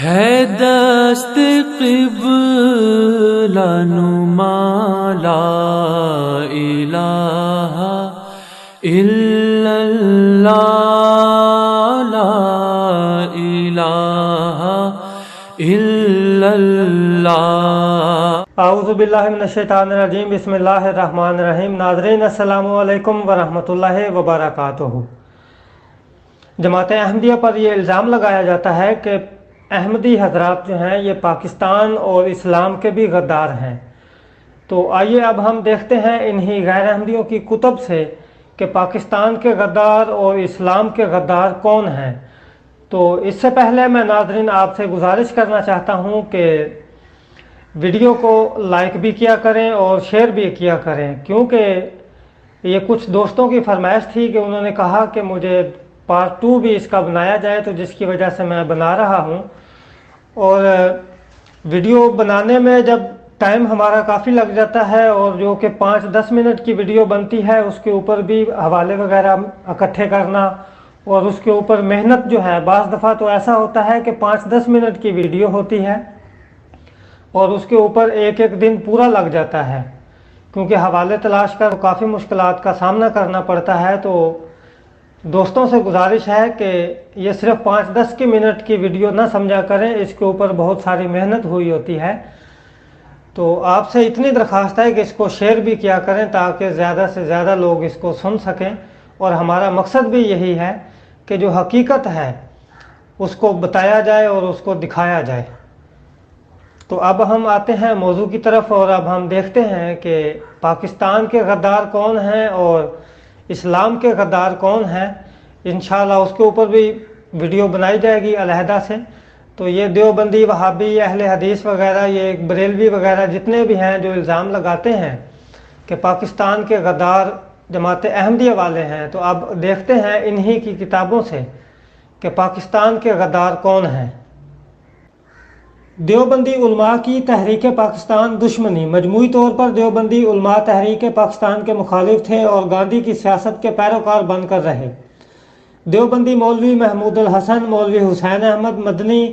ہے دست قبلہ نما لا الہ الا اللہ لا الہ الا اللہ۔ اعوذ باللہ من الشیطان الرجیم، بسم اللہ الرحمن الرحیم۔ ناظرین السلام علیکم ورحمۃ اللہ وبرکاتہ۔ جماعت احمدیہ پر یہ الزام لگایا جاتا ہے کہ احمدی حضرات جو ہیں یہ پاکستان اور اسلام کے بھی غدار ہیں۔ تو آئیے اب ہم دیکھتے ہیں انہی غیر احمدیوں کی کتب سے کہ پاکستان کے غدار اور اسلام کے غدار کون ہیں۔ تو اس سے پہلے میں ناظرین آپ سے گزارش کرنا چاہتا ہوں کہ ویڈیو کو لائک بھی کیا کریں اور شیئر بھی کیا کریں، کیونکہ یہ کچھ دوستوں کی فرمائش تھی کہ انہوں نے کہا کہ مجھے پارٹ 2 بھی اس کا بنایا جائے، تو جس کی وجہ سے میں بنا رہا ہوں۔ اور ویڈیو بنانے میں جب ٹائم ہمارا کافی لگ جاتا ہے، اور جو کہ 5-10 منٹ کی ویڈیو بنتی ہے اس کے اوپر بھی حوالے وغیرہ اکٹھے کرنا، اور اس کے اوپر محنت جو ہے، بعض دفعہ تو ایسا ہوتا ہے کہ 5-10 منٹ کی ویڈیو ہوتی ہے اور اس کے اوپر ایک دن پورا لگ جاتا ہے، کیونکہ حوالے تلاش کر کافی مشکلات کا سامنا کرنا پڑتا ہے۔ تو دوستوں سے گزارش ہے کہ یہ صرف 5-10 منٹ کی ویڈیو نہ سمجھا کریں، اس کے اوپر بہت ساری محنت ہوئی ہوتی ہے۔ تو آپ سے اتنی درخواست ہے کہ اس کو شیئر بھی کیا کریں تاکہ زیادہ سے زیادہ لوگ اس کو سن سکیں، اور ہمارا مقصد بھی یہی ہے کہ جو حقیقت ہے اس کو بتایا جائے اور اس کو دکھایا جائے۔ تو اب ہم آتے ہیں موضوع کی طرف، اور اب ہم دیکھتے ہیں کہ پاکستان کے غدار کون ہیں اور اسلام کے غدار کون ہیں۔ انشاءاللہ اس کے اوپر بھی ویڈیو بنائی جائے گی علیحدہ سے۔ تو یہ دیوبندی، وہابی، اہل حدیث وغیرہ، یہ بریلوی وغیرہ جتنے بھی ہیں جو الزام لگاتے ہیں کہ پاکستان کے غدار جماعت احمدیہ والے ہیں، تو اب دیکھتے ہیں انہی کی کتابوں سے کہ پاکستان کے غدار کون ہیں۔ دیوبندی علماء کی تحریک پاکستان دشمنی۔ مجموعی طور پر دیوبندی علماء تحریک پاکستان کے مخالف تھے اور گاندھی کی سیاست کے پیروکار بن کر رہے۔ دیوبندی مولوی محمود الحسن، مولوی حسین احمد مدنی،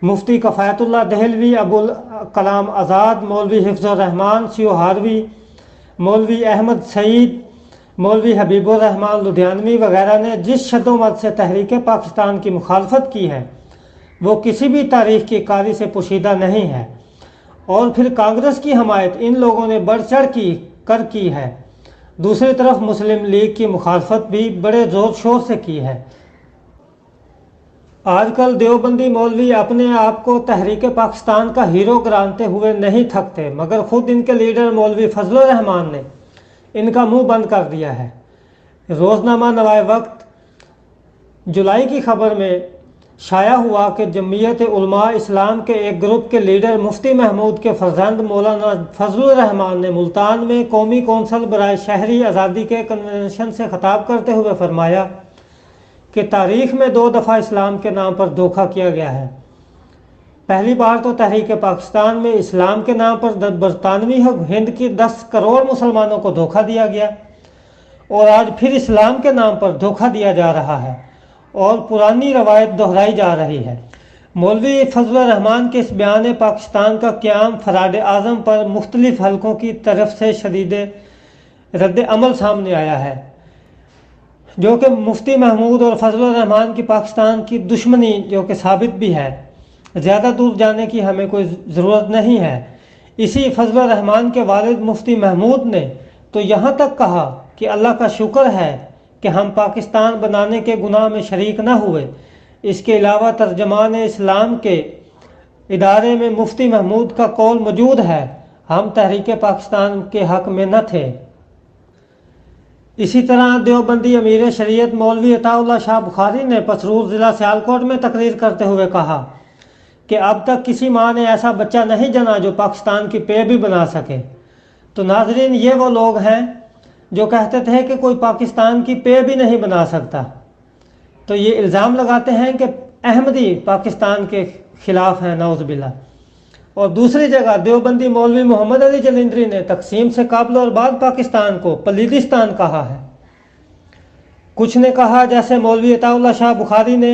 مفتی کفایت اللہ دہلوی، ابوالکلام آزاد، مولوی حفظ الرحمان سیوہاروی، مولوی احمد سعید، مولوی حبیب الرحمان لدھیانوی وغیرہ نے جس شد و مت سے تحریک پاکستان کی مخالفت کی ہے وہ کسی بھی تاریخ کی کاری سے پوشیدہ نہیں ہے، اور پھر کانگریس کی حمایت ان لوگوں نے بڑھ چڑھ کی ہے۔ دوسری طرف مسلم لیگ کی مخالفت بھی بڑے زور شور سے کی ہے۔ آج کل دیوبندی مولوی اپنے آپ کو تحریک پاکستان کا ہیرو گرانتے ہوئے نہیں تھکتے، مگر خود ان کے لیڈر مولوی فضل الرحمان نے ان کا منہ بند کر دیا ہے۔ روزنامہ نوائے وقت جولائی کی خبر میں شائع ہوا کہ جمعیت علماء اسلام کے ایک گروپ کے لیڈر مفتی محمود کے فرزند مولانا فضل الرحمان نے ملتان میں قومی کونسل برائے شہری آزادی کے کنونشن سے خطاب کرتے ہوئے فرمایا کہ تاریخ میں 2 دفعہ اسلام کے نام پر دھوکہ کیا گیا ہے۔ پہلی بار تو تحریک پاکستان میں اسلام کے نام پر برطانوی ہند کی 10 کروڑ مسلمانوں کو دھوکہ دیا گیا، اور آج پھر اسلام کے نام پر دھوکہ دیا جا رہا ہے اور پرانی روایت دہرائی جا رہی ہے۔ مولوی فضل الرحمان کے اس بیان پاکستان کا قیام فراد اعظم پر مختلف حلقوں کی طرف سے شدید رد عمل سامنے آیا ہے، جو کہ مفتی محمود اور فضل الرحمان کی پاکستان کی دشمنی جو کہ ثابت بھی ہے۔ زیادہ دور جانے کی ہمیں کوئی ضرورت نہیں ہے۔ اسی فضل الرحمان کے والد مفتی محمود نے تو یہاں تک کہا کہ اللہ کا شکر ہے کہ ہم پاکستان بنانے کے گناہ میں شریک نہ ہوئے۔ اس کے علاوہ ترجمان اسلام کے ادارے میں مفتی محمود کا قول موجود ہے، ہم تحریک پاکستان کے حق میں نہ تھے۔ اسی طرح دیوبندی امیر شریعت مولوی عطا اللہ شاہ بخاری نے پسرور ضلع سیالکوٹ میں تقریر کرتے ہوئے کہا کہ اب تک کسی ماں نے ایسا بچہ نہیں جنا جو پاکستان کی پے بھی بنا سکے۔ تو ناظرین، یہ وہ لوگ ہیں جو کہتے تھے کہ کوئی پاکستان کی پے بھی نہیں بنا سکتا۔ تو یہ الزام لگاتے ہیں کہ احمدی پاکستان کے خلاف ہیں، نعوذ باللہ۔ اور دوسری جگہ دیوبندی مولوی محمد علی جلندری نے تقسیم سے قبل اور بعد پاکستان کو پلیدستان کہا ہے۔ کچھ نے کہا جیسے مولوی عطا اللہ شاہ بخاری نے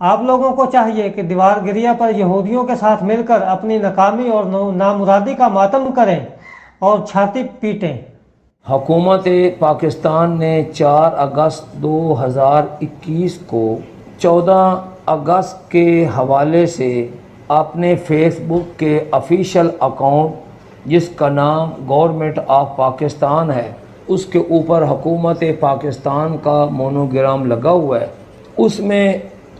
آپ لوگوں کو چاہیے کہ دیوار گریا پر یہودیوں کے ساتھ مل کر اپنی ناکامی اور نامرادی کا ماتم کریں اور چھاتی پیٹیں۔ حکومت پاکستان نے 4 اگست 2021 کو 14 اگست کے حوالے سے اپنے فیس بک کے آفیشیل اکاؤنٹ جس کا نام گورنمنٹ آف پاکستان ہے اس کے اوپر حکومت پاکستان کا مونوگرام لگا ہوا ہے۔ اس میں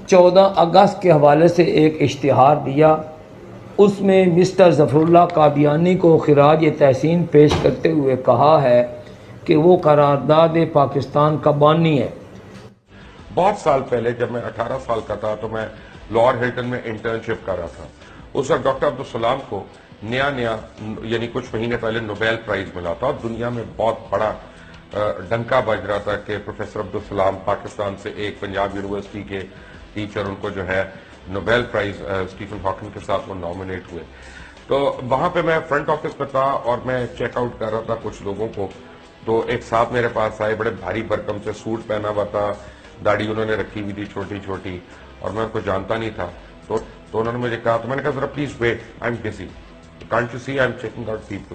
14 اگست کے حوالے سے ایک اشتہار دیا، اس میں مسٹر ظفر اللہ قادیانی کو خراج تحسین پیش کرتے ہوئے کہا ہے کہ وہ قرارداد پاکستان کا بانی ہے۔ بہت سال پہلے جب میں 18 سال کا تھا تو میں لاہور ہلٹن میں انٹرنشپ کر رہا تھا۔ اس وقت ڈاکٹر عبدالسلام کو نیا یعنی کچھ مہینے پہلے نوبیل پرائز ملا تھا اور دنیا میں بہت بڑا ڈنکا بج رہا تھا کہ پروفیسر عبدالسلام پاکستان سے ایک پنجاب یونیورسٹی کے ٹیچر ان کو جو ہے نوبیل پرائز اسٹیفن ہاکنگ کے ساتھ وہ نامنیٹ ہوئے۔ تو وہاں پہ میں فرنٹ آفس میں تھا اور میں چیک آؤٹ کر رہا تھا کچھ لوگوں کو، تو ایک صاحب میرے پاس آئے، بڑے بھاری بھرکم سے سوٹ پہنا ہوا تھا، داڑھی انہوں نے رکھی ہوئی تھی چھوٹی چھوٹی، اور میں ان کو جانتا نہیں تھا۔ تو انہوں نے مجھے کہا، تو میں نے کہا ذرا please wait, I am busy, can't you see I am checking out people.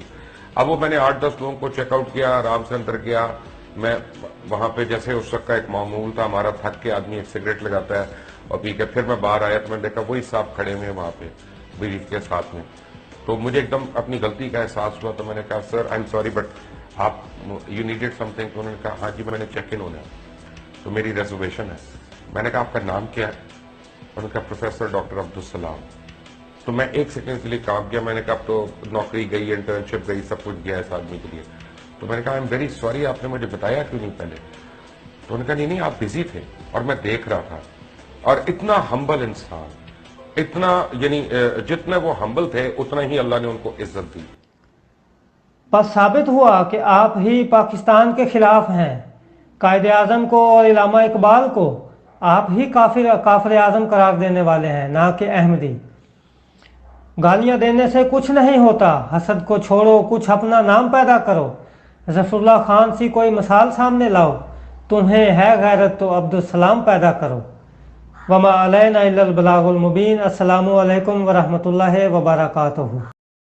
اب وہ میں نے 8-10 لوگوں کو چیک آؤٹ کیا، آرام سے اندر گیا۔ میں وہاں پہ جیسے اس وقت کا ایک معمول تھا ہمارا، تھک کے آدمی ایک سگریٹ لگاتا ہے اور پی کے پھر میں باہر آیا تو میں نے دیکھا وہی صاحب کھڑے ہوئے وہاں پہ بریف کے ساتھ میں۔ تو مجھے ایک دم اپنی غلطی کا احساس ہوا، تو میں نے کہا سر آئی ایم سوری بٹ آپ یو نیڈیڈ سم تھنگ۔ تو انہوں نے کہا ہاں جی میں نے چیک ان ہونا ہے تو میری ریزرویشن ہے۔ میں نے کہا آپ کا نام کیا ہے؟ انہوں نے کہا پروفیسر ڈاکٹر عبدالسلام۔ تو میں ایک سیکنڈ کے لیے کام کیا، میں نے کہا اب تو نوکری گئی، انٹرنشپ گئی، سب کچھ گیا اس آدمی کے لیے۔ تو میں نے کہا آئی ایم ویری سوری، آپ نے مجھے بتایا کیوں نہیں پہلے؟ تو انہوں نے کہا نہیں آپ بزی تھے اور میں دیکھ رہا تھا۔ اور اتنا ہمبل انسان، اتنا یعنی جتنے وہ ہمبل تھے اتنا ہی اللہ نے ان کو عزت دی۔ بس ثابت ہوا کہ آپ ہی پاکستان کے خلاف ہیں۔ قائد اعظم کو اور علامہ اقبال کو آپ ہی کافر اعظم قرار دینے والے ہیں، نہ کہ احمدی۔ گالیاں دینے سے کچھ نہیں ہوتا، حسد کو چھوڑو، کچھ اپنا نام پیدا کرو۔ ظفر اللہ خان سی کوئی مثال سامنے لاؤ، تمہیں ہے غیرت تو عبدالسلام پیدا کرو۔ وما علینا الا البلاغ المبین۔ السلام علیکم ورحمۃ اللہ وبرکاتہ۔